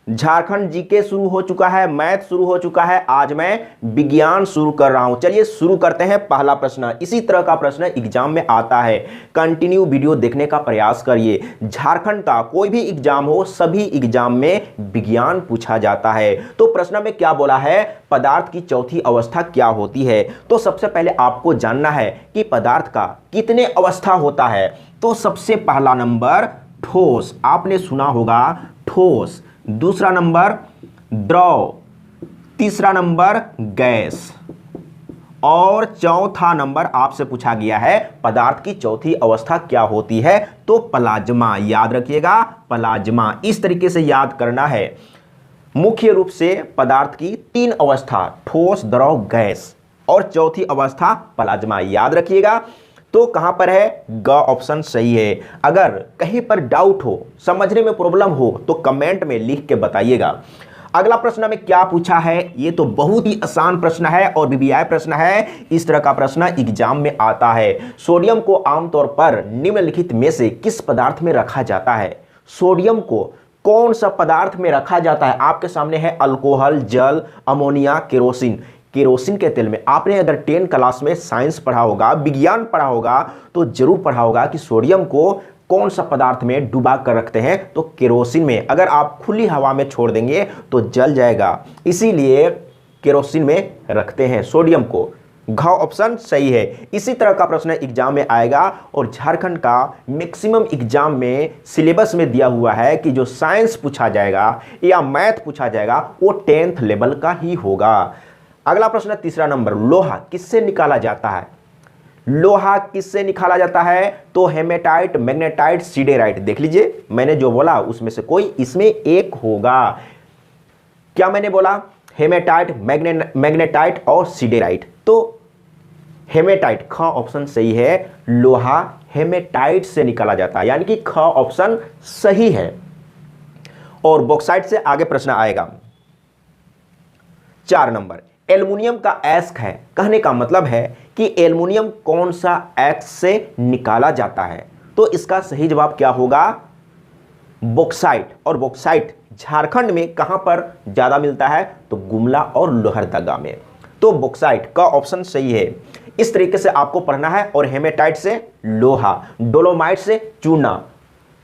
Jharkhand GK शुरू हो चुका है, मैथ शुरू हो चुका है, आज मैं विज्ञान शुरू कर रहा हूं। चलिए शुरू करते हैं पहला प्रश्न। इसी तरह का प्रश्न एग्जाम में आता है, कंटिन्यू वीडियो देखने का प्रयास करिए। झारखंड का कोई भी एग्जाम हो, सभी एग्जाम में विज्ञान पूछा जाता है। तो प्रश्न में क्या बोला है, पदार्थ की चौथी अवस्था क्या होती है। तो सबसे पहले आपको जानना है कि पदार्थ का कितने अवस्था होता है। तो सबसे पहला नंबर ठोस, आपने सुना होगा ठोस। दूसरा नंबर द्रव, तीसरा नंबर गैस और चौथा नंबर आपसे पूछा गया है पदार्थ की चौथी अवस्था क्या होती है। तो प्लाज्मा, याद रखिएगा प्लाज्मा, इस तरीके से याद करना है। मुख्य रूप से पदार्थ की तीन अवस्था, ठोस द्रव गैस और चौथी अवस्था प्लाज्मा, याद रखिएगा। तो कहां पर है, ग ऑप्शन सही है। अगर कहीं पर डाउट हो, समझने में प्रॉब्लम हो तो कमेंट में लिख के बताइएगा। अगला प्रश्न में क्या पूछा है, ये तो बहुत ही आसान प्रश्न है और वीवीआई प्रश्न है। इस तरह का प्रश्न एग्जाम में आता है। सोडियम को आमतौर पर निम्नलिखित में से किस पदार्थ में रखा जाता है। सोडियम को कौन सा पदार्थ में रखा जाता है। आपके सामने है अल्कोहल, जल, अमोनिया, केरोसिन। केरोसिन के तेल में आपने अगर 10 क्लास में साइंस पढ़ा होगा, विज्ञान पढ़ा होगा, तो जरूर पढ़ा होगा कि सोडियम को कौन सा पदार्थ में डुबा कर रखते हैं। तो केरोसिन में। अगर आप खुली हवा में छोड़ देंगे तो जल जाएगा, इसीलिए केरोसिन में रखते हैं सोडियम को। घ ऑप्शन सही है। इसी तरह का प्रश्न एग्जाम में आएगा और झारखंड का मैक्सिमम एग्जाम में सिलेबस में दिया हुआ है कि जो साइंस पूछा जाएगा या मैथ पूछा जाएगा वो 10th लेवल का ही होगा। अगला प्रश्न तीसरा नंबर, लोहा किससे निकाला जाता है। लोहा किससे निकाला जाता है। तो हेमेटाइट, मैग्नेटाइट, सिडेराइट। देख लीजिए मैंने जो बोला उसमें से कोई इसमें एक होगा। क्या मैंने बोला, हेमेटाइट, मैग्नेटाइट और सिडेराइट। तो हेमेटाइट, ख ऑप्शन सही है। लोहा हेमेटाइट से निकाला जाता है, यानी कि ख ऑप्शन सही है। और बॉक्साइट से आगे प्रश्न आएगा। 4 नंबर, एल्युमिनियम का एक्स है। कहने का मतलब है कि एल्युमिनियम कौन सा एक्स से निकाला जाता है। तो इसका सही जवाब क्या होगा, बॉक्साइट। और बॉक्साइट झारखंड में कहां पर ज्यादा मिलता है, तो गुमला और लोहरदगा में। तो बॉक्साइट का ऑप्शन सही है। इस तरीके से आपको पढ़ना है। और हेमेटाइट से लोहा, डोलोमाइट से चूना,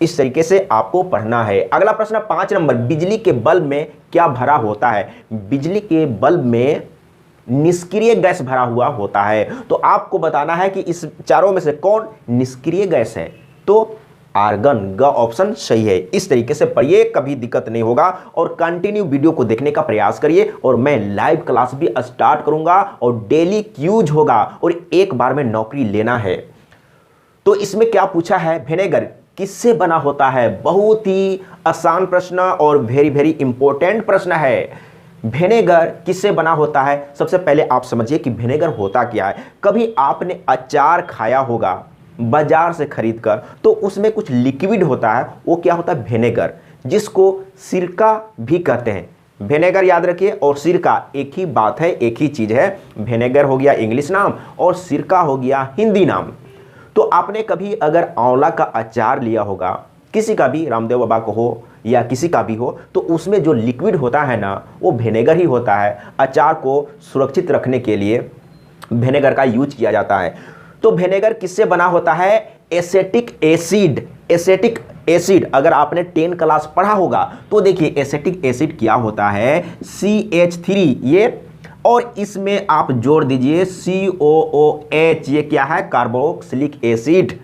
इस तरीके से आपको पढ़ना है। अगला प्रश्न 5 नंबर, बिजली के बल्ब में क्या भरा होता है। बिजली के बल्ब में निष्क्रिय गैस भरा हुआ होता है। तो आपको बताना है कि इस चारों में से कौन निष्क्रिय गैस है। तो आर्गन, ग ऑप्शन सही है। इस तरीके से पढ़िए, कभी दिक्कत नहीं होगा। और कंटिन्यू वीडियो को देखने का प्रयास करिए। और मैं लाइव क्लास भी स्टार्ट करूंगा और डेली क्यूज होगा और एक बार में नौकरी लेना है। तो इसमें क्या पूछा है, विनेगर किससे बना होता है। बहुत ही आसान प्रश्न और वेरी वेरी इंपॉर्टेंट प्रश्न है। विनेगर किससे बना होता है। सबसे पहले आप समझिए कि विनेगर होता क्या है। कभी आपने अचार खाया होगा बाजार से खरीद कर, तो उसमें कुछ लिक्विड होता है, वो क्या होता है, विनेगर, जिसको सिरका भी कहते हैं। विनेगर याद रखिए और सिरका एक ही बात है, एक ही चीज है। विनेगर हो गया इंग्लिश नाम और सिरका हो गया हिंदी नाम। तो आपने कभी अगर आंवला का अचार लिया होगा, किसी का भी, रामदेव बाबा को हो या किसी का भी हो, तो उसमें जो लिक्विड होता है ना, वो विनेगर ही होता है। अचार को सुरक्षित रखने के लिए विनेगर का यूज किया जाता है। तो विनेगर किससे बना होता है, एसेटिक एसिड। एसेटिक एसिड अगर आपने 10 क्लास पढ़ा होगा तो देखिए एसेटिक एसिड क्या होता है, CH3 ये, और इसमें आप जोड़ दीजिए COOH, ये क्या है, कार्बोक्सिलिक एसिड।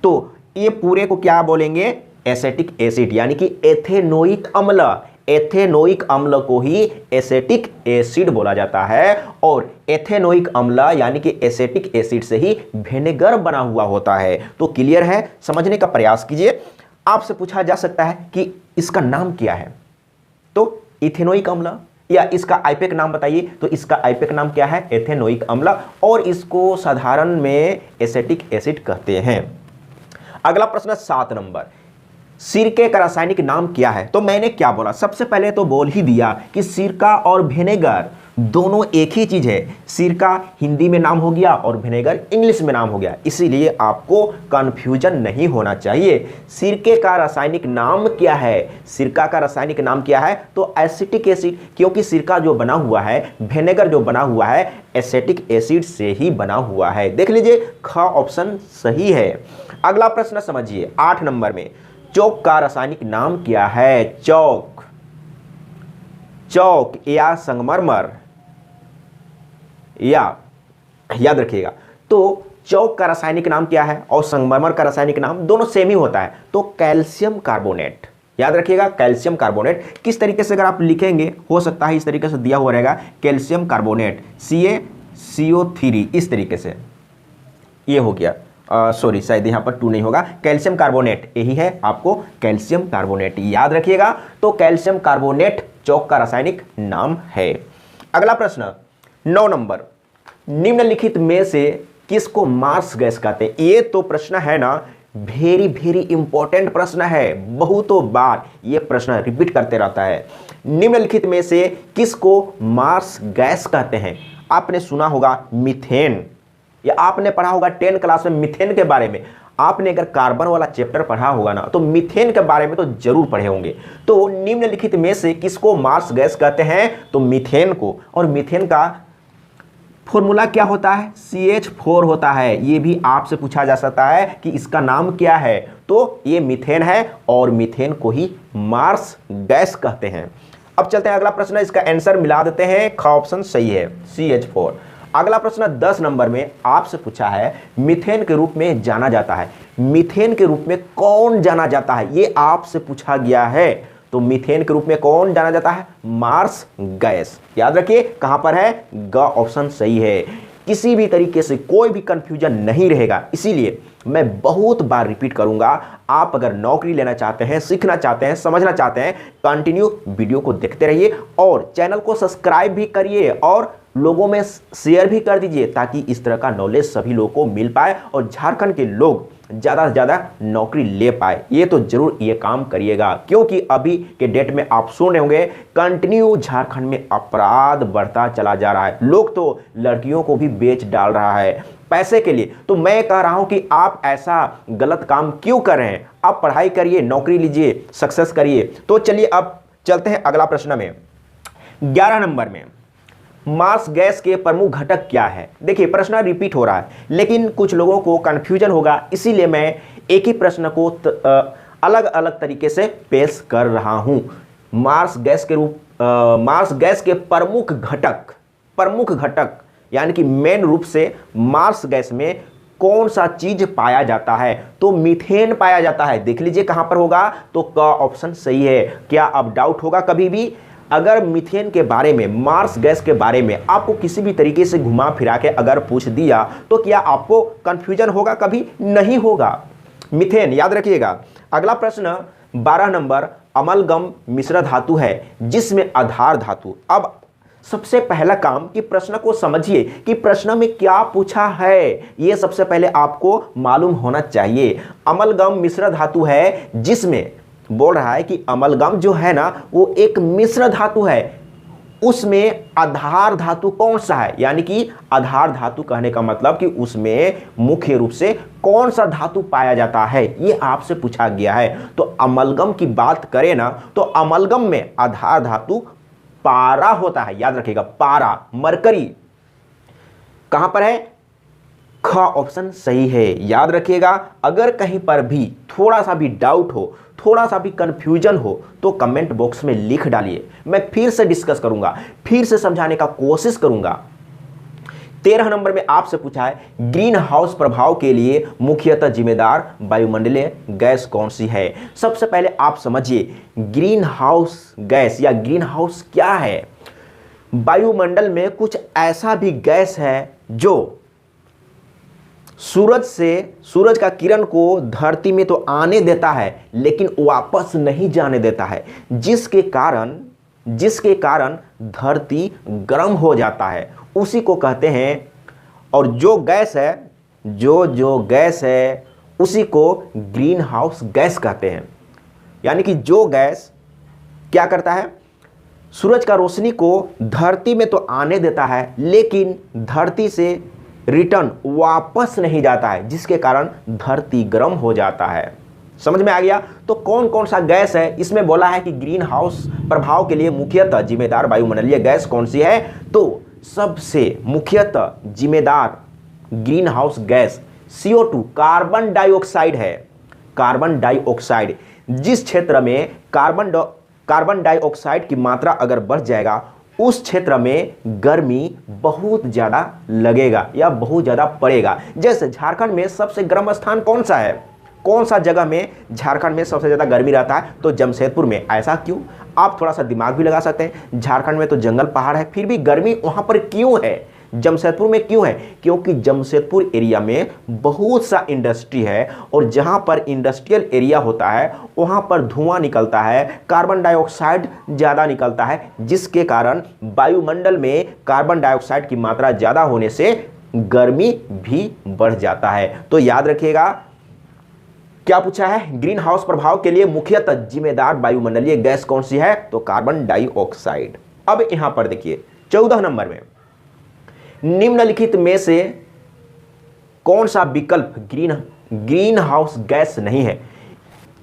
तो ये पूरे को क्या बोलेंगे, एसेटिक एसिड, यानी कि एथेनोइक अम्ल। एथेनोइक अम्ल को ही एसेटिक एसिड बोला जाता है। और एथेनोइक अम्ल यानी कि एसेटिक एसिड से ही विनेगर बना हुआ होता है। तो क्लियर है, समझने का प्रयास कीजिए। आपसे पूछा जा सकता है कि इसका नाम क्या है, तो इथेनोइक अम्ल, या इसका आईपेक नाम बताइए। तो इसका आईपेक नाम क्या है, एथेनोइक अम्ल, और इसको साधारण में एसेटिक एसिड कहते हैं। अगला प्रश्न 7 नंबर, सिरके का रासायनिक नाम क्या है। तो मैंने क्या बोला, सबसे पहले तो बोल ही दिया कि सिरका और विनेगर दोनों एक ही चीज है। सिरका हिंदी में नाम हो गया और विनेगर इंग्लिश में नाम हो गया, इसीलिए आपको कंफ्यूजन नहीं होना चाहिए। सिरके का रासायनिक नाम क्या है? सिरका का रासायनिक नाम क्या है? तो एसिटिक एसिड, क्योंकि सिरका जो बना हुआ है, विनेगर जो बना हुआ है, एसिटिक एसिड से ही बना हुआ है। देख लीजिए, ख ऑप्शन सही है। अगला प्रश्न समझिए 8 नंबर में, चौक का रासायनिक नाम क्या है? चौक, चौक या संगमरमर, या याद रखिएगा, तो चौक का रासायनिक नाम क्या है और संगमरमर का रासायनिक नाम दोनों सेम ही होता है, तो कैल्शियम कार्बोनेट। याद रखिएगा, कैल्शियम कार्बोनेट। किस तरीके से अगर आप लिखेंगे, हो सकता है इस तरीके से दिया हुआ रहेगा, कैल्शियम कार्बोनेट CaCO3, इस तरीके से ये हो गया। सॉरी, शायद यहाँ पर 2 नहीं होगा, कैल्शियम कार्बोनेट यही है, आपको कैल्शियम कार्बोनेट याद रखिएगा। तो कैल्शियम कार्बोनेट चौक का रासायनिक नाम है। अगला प्रश्न 9 नंबर, निम्नलिखित में से किसको मार्स गैस कहते हैं? ये तो प्रश्न है ना, वेरी वेरी इंपॉर्टेंट प्रश्न है, बहुतों बार ये प्रश्न रिपीट करते रहता है। निम्नलिखित में से किसको मार्स गैस कहते हैं? आपने सुना होगा मीथेन, या आपने पढ़ा होगा 10 क्लास में मीथेन के बारे में। आपने अगर कार्बन वाला चैप्टर पढ़ा होगा ना, तो मीथेन के बारे में तो जरूर पढ़े होंगे। तो निम्नलिखित में से किसको मार्स गैस कहते हैं? तो मीथेन को। और मीथेन का फॉर्मूला क्या होता है? CH4 होता है। ये भी आपसे पूछा जा सकता है कि इसका नाम क्या है, तो ये मीथेन है और मीथेन को ही मार्स गैस कहते हैं। अब चलते हैं अगला प्रश्न, इसका आंसर मिला देते हैं, ख ऑप्शन सही है, CH4। अगला प्रश्न 10 नंबर में आपसे पूछा है, मीथेन के रूप में जाना जाता है। मीथेन के रूप में कौन जाना जाता है, ये आपसे पूछा गया है। तो मीथेन के रूप में कौन जाना जाता है? Marsh gas. याद रखिए, कहां पर है? ग ऑप्शन सही है। किसी भी तरीके से कोई भी कंफ्यूजन नहीं रहेगा, इसीलिए मैं बहुत बार रिपीट करूंगा। आप अगर नौकरी लेना चाहते हैं, सीखना चाहते हैं, समझना चाहते हैं, कंटिन्यू वीडियो को देखते रहिए और चैनल को सब्सक्राइब भी करिए और लोगों में शेयर भी कर दीजिए, ताकि इस तरह का नॉलेज सभी लोगों को मिल पाए और झारखंड के लोग ज़्यादा से ज़्यादा नौकरी ले पाए। ये तो जरूर ये काम करिएगा, क्योंकि अभी के डेट में आप सुन रहे होंगे कंटिन्यू झारखंड में अपराध बढ़ता चला जा रहा है। लोग तो लड़कियों को भी बेच डाल रहा है पैसे के लिए। तो मैं कह रहा हूं कि आप ऐसा गलत काम क्यों कर रहे हैं? आप पढ़ाई करिए, नौकरी लीजिए, सक्सेस करिए। तो चलिए अब चलते हैं अगला प्रश्न में। 11 नंबर में, मार्स गैस के प्रमुख घटक क्या है? देखिए, प्रश्न रिपीट हो रहा है, लेकिन कुछ लोगों को कंफ्यूजन होगा, इसीलिए मैं एक ही प्रश्न को अलग अलग तरीके से पेश कर रहा हूं। मार्स गैस के प्रमुख घटक यानी कि मेन रूप से मार्स गैस में कौन सा चीज पाया जाता है? तो मीथेन पाया जाता है। देख लीजिए कहां पर होगा, तो क ऑप्शन सही है। क्या अब डाउट होगा कभी भी? अगर मीथेन के बारे में, मार्स गैस के बारे में आपको किसी भी तरीके से घुमा फिरा के अगर पूछ दिया, तो क्या आपको कंफ्यूजन होगा? कभी नहीं होगा। मीथेन याद रखिएगा। अगला प्रश्न 12 नंबर, अमलगम मिश्र धातु है जिसमें आधार धातु। अब सबसे पहला काम कि प्रश्न को समझिए कि प्रश्न में क्या पूछा है, यह सबसे पहले आपको मालूम होना चाहिए। अमलगम मिश्र धातु है जिसमें बोल रहा है कि अमलगम जो है ना, वो एक मिश्र धातु है, उसमें आधार धातु कौन सा है? यानी कि आधार धातु कहने का मतलब कि उसमें मुख्य रूप से कौन सा धातु पाया जाता है, ये आपसे पूछा गया है। तो अमलगम की बात करें ना, तो अमलगम में आधार धातु पारा होता है। याद रखिएगा, पारा, मरकरी कहां पर है? ख ऑप्शन सही है। याद रखिएगा, अगर कहीं पर भी थोड़ा सा भी डाउट हो, थोड़ा सा भी कंफ्यूजन हो, तो कमेंट बॉक्स में लिख डालिए, मैं फिर से डिस्कस करूंगा, फिर से समझाने का कोशिश करूंगा। 13 नंबर में आपसे पूछा है, ग्रीन हाउस प्रभाव के लिए मुख्यतः जिम्मेदार वायुमंडलीय गैस कौन सी है? सबसे पहले आप समझिए ग्रीन हाउस गैस या ग्रीन हाउस क्या है। वायुमंडल में कुछ ऐसा भी गैस है जो सूरज का किरण को धरती में तो आने देता है, लेकिन वापस नहीं जाने देता है, जिसके कारण धरती गर्म हो जाता है, उसी को कहते हैं। और जो गैस है उसी को ग्रीन हाउस गैस कहते हैं। यानी कि जो गैस क्या करता है, सूरज का रोशनी को धरती में तो आने देता है, लेकिन धरती से रिटर्न वापस नहीं जाता है, जिसके कारण धरती गर्म हो जाता है। समझ में आ गया? तो कौन कौन सा गैस है, इसमें बोला है कि ग्रीन हाउस प्रभाव के लिए मुख्यतः जिम्मेदार वायुमंडलीय गैस कौन सी है? तो सबसे मुख्यतः जिम्मेदार green house gas CO2 carbon dioxide है। कार्बन डाइऑक्साइड, जिस क्षेत्र में कार्बन डाइऑक्साइड की मात्रा अगर बढ़ जाएगा, उस क्षेत्र में गर्मी बहुत ज़्यादा लगेगा या बहुत ज़्यादा पड़ेगा। जैसे झारखंड में सबसे गर्म स्थान कौन सा है? कौन सा जगह में झारखंड में सबसे ज़्यादा गर्मी रहता है? तो जमशेदपुर में। ऐसा क्यों? आप थोड़ा सा दिमाग भी लगा सकते हैं। झारखंड में तो जंगल पहाड़ है, फिर भी गर्मी वहाँ पर क्यों है? जमशेदपुर में क्यों है? क्योंकि जमशेदपुर एरिया में बहुत सा इंडस्ट्री है, और जहाँ पर इंडस्ट्रियल एरिया होता है वहाँ पर धुआं निकलता है, कार्बन डाइऑक्साइड ज़्यादा निकलता है, जिसके कारण वायुमंडल में कार्बन डाइऑक्साइड की मात्रा ज़्यादा होने से गर्मी भी बढ़ जाता है। तो याद रखिएगा, क्या पूछा है? ग्रीन हाउस प्रभाव के लिए मुख्यतः जिम्मेदार वायुमंडलीय गैस कौन सी है? तो कार्बन डाइऑक्साइड। अब यहां पर देखिए 14 नंबर में, निम्नलिखित में से कौन सा विकल्प ग्रीन हाउस गैस नहीं है?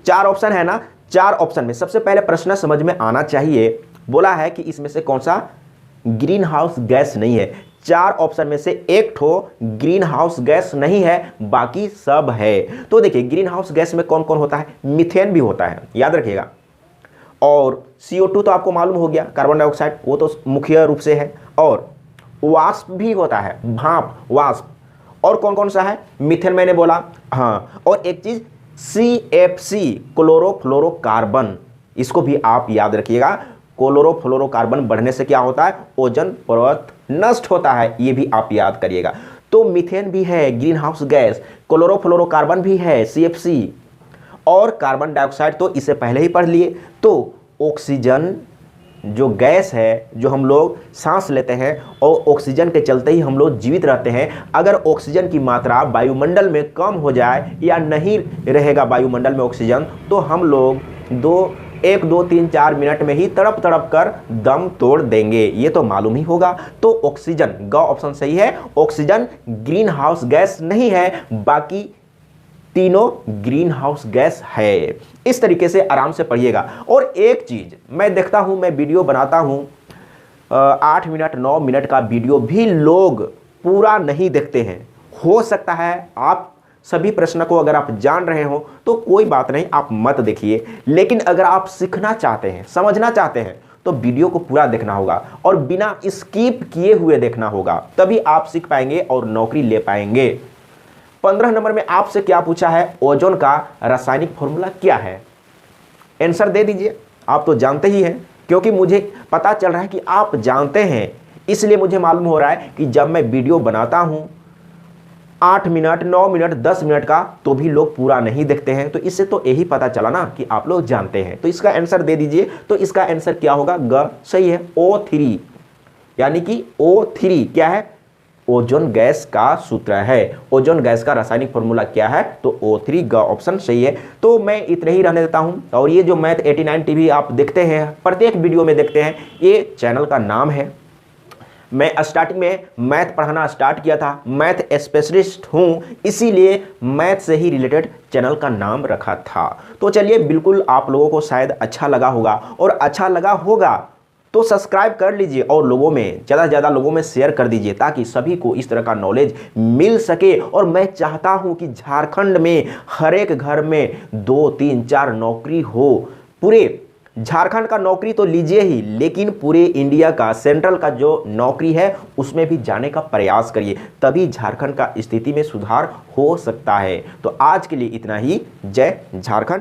4 ऑप्शन है ना, 4 ऑप्शन में सबसे पहले प्रश्न समझ में आना चाहिए। बोला है कि इसमें से कौन सा ग्रीन हाउस गैस नहीं है। 4 ऑप्शन में से एक ठो ग्रीन हाउस गैस नहीं है, बाकी सब है। तो देखिए, ग्रीन हाउस गैस में कौन कौन होता है? मीथेन भी होता है, याद रखिएगा। और CO2 तो आपको मालूम हो गया, कार्बन डाइऑक्साइड, वो तो मुख्य रूप से है। और वाष्प भी होता है, भाप, वाष्प। और कौन कौन सा है? मीथेन मैंने बोला, हाँ। और एक चीज CFC, क्लोरोफ्लोरोकार्बन, इसको भी आप याद रखिएगा। क्लोरोफ्लोरोकार्बन बढ़ने से क्या होता है? ओजोन परत नष्ट होता है, ये भी आप याद करिएगा। तो मीथेन भी है ग्रीन हाउस गैस, क्लोरोफ्लोरोकार्बन भी है CFC, और कार्बन डाइऑक्साइड तो इसे पहले ही पढ़ लिए। तो ऑक्सीजन जो गैस है, जो हम लोग सांस लेते हैं, और ऑक्सीजन के चलते ही हम लोग जीवित रहते हैं। अगर ऑक्सीजन की मात्रा वायुमंडल में कम हो जाए या नहीं रहेगा वायुमंडल में ऑक्सीजन, तो हम लोग 1, 2, 3, 4 मिनट में ही तड़प तड़प कर दम तोड़ देंगे, ये तो मालूम ही होगा। तो ऑक्सीजन, ग ऑप्शन सही है। ऑक्सीजन ग्रीन हाउस गैस नहीं है, बाकी तीनों ग्रीन हाउस गैस है। इस तरीके से आराम से पढ़िएगा। और एक चीज मैं देखता हूं, मैं वीडियो बनाता हूं, 8 मिनट 9 मिनट का वीडियो भी लोग पूरा नहीं देखते हैं। हो सकता है आप सभी प्रश्न को अगर आप जान रहे हो तो कोई बात नहीं, आप मत देखिए। लेकिन अगर आप सीखना चाहते हैं, समझना चाहते हैं, तो वीडियो को पूरा देखना होगा और बिना स्किप किए हुए देखना होगा, तभी आप सीख पाएंगे और नौकरी ले पाएंगे। 15 नंबर में आपसे क्या पूछा है? ओजोन का रासायनिक फॉर्मूला क्या है? आंसर दे दीजिए। आप तो जानते ही हैं, क्योंकि मुझे पता चल रहा है कि आप जानते हैं, इसलिए मुझे मालूम हो रहा है कि जब मैं वीडियो बनाता हूं 8 मिनट 9 मिनट 10 मिनट का, तो भी लोग पूरा नहीं देखते हैं। तो इससे तो यही पता चला ना कि आप लोग जानते हैं। तो इसका आंसर दे दीजिए। तो इसका आंसर क्या होगा? ग सही है, O3, यानी कि O3 क्या है? ओजोन गैस का सूत्र है। ओजोन गैस का रासायनिक फॉर्मूला क्या है? तो O3, ग ऑप्शन सही है। तो मैं इतने ही रहने देता हूं। और ये जो मैथ 89 टीवी आप देखते हैं, प्रत्येक वीडियो में देखते हैं, ये चैनल का नाम है। मैं स्टार्टिंग में मैथ पढ़ाना स्टार्ट किया था, मैथ स्पेशलिस्ट हूं, इसीलिए मैथ से ही रिलेटेड चैनल का नाम रखा था। तो चलिए, बिल्कुल आप लोगों को शायद अच्छा लगा होगा, और अच्छा लगा होगा तो सब्सक्राइब कर लीजिए और लोगों में, ज़्यादा से ज़्यादा लोगों में शेयर कर दीजिए, ताकि सभी को इस तरह का नॉलेज मिल सके। और मैं चाहता हूं कि झारखंड में हर एक घर में 2, 3, 4 नौकरी हो। पूरे झारखंड का नौकरी तो लीजिए ही, लेकिन पूरे इंडिया का, सेंट्रल का जो नौकरी है उसमें भी जाने का प्रयास करिए, तभी झारखंड का स्थिति में सुधार हो सकता है। तो आज के लिए इतना ही। जय झारखंड।